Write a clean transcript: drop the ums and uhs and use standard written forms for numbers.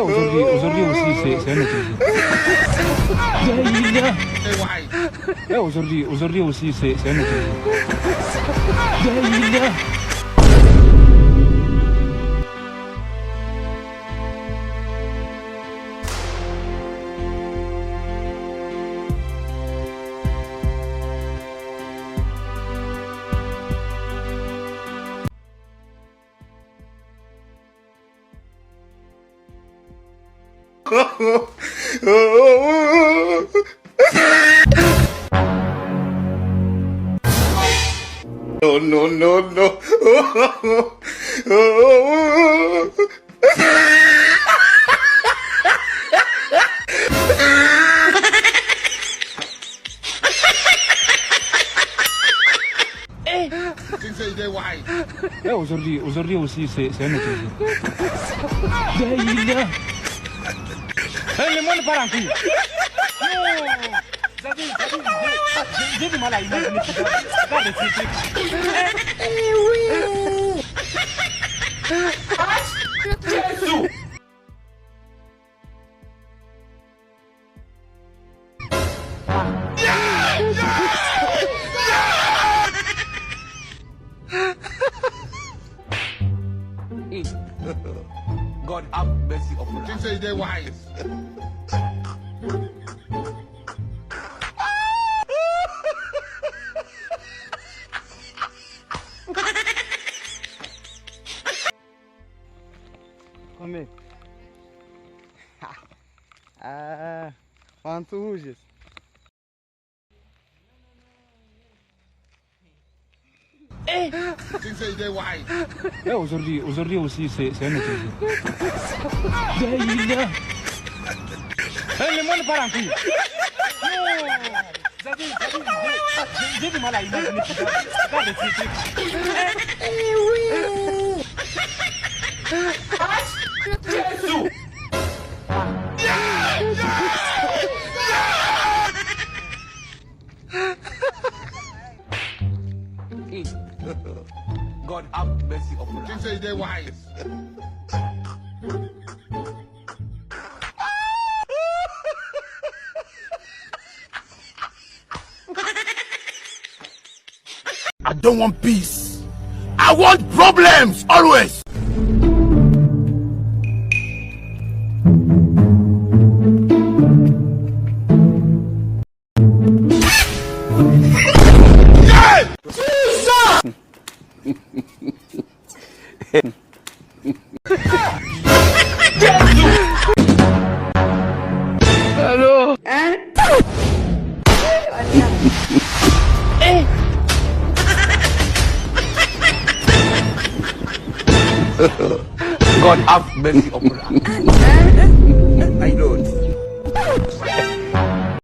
aujourd'hui aussi, c'est un autre jour. Aujourd'hui aussi, c'est un autre jour. No. Aujourd'hui aussi, c'est un autre jour. Le monde part en couille. J'ai du mal à imaginer tout ça. Regarde ces trucs. Oui. Jésus. God have mercy upon us. Think say they wise. Come. Pantuges. Think say they wise. Aujourd'hui aussi, c'est un autre jour. Le monde part en couille. J'ai du mal à imaginer tout ça. Regarde ces trucs. Oui. Jésus. God have mercy upon us. Think say they wise. I don't want peace. I want problems always. Hello. God have mercy upon us.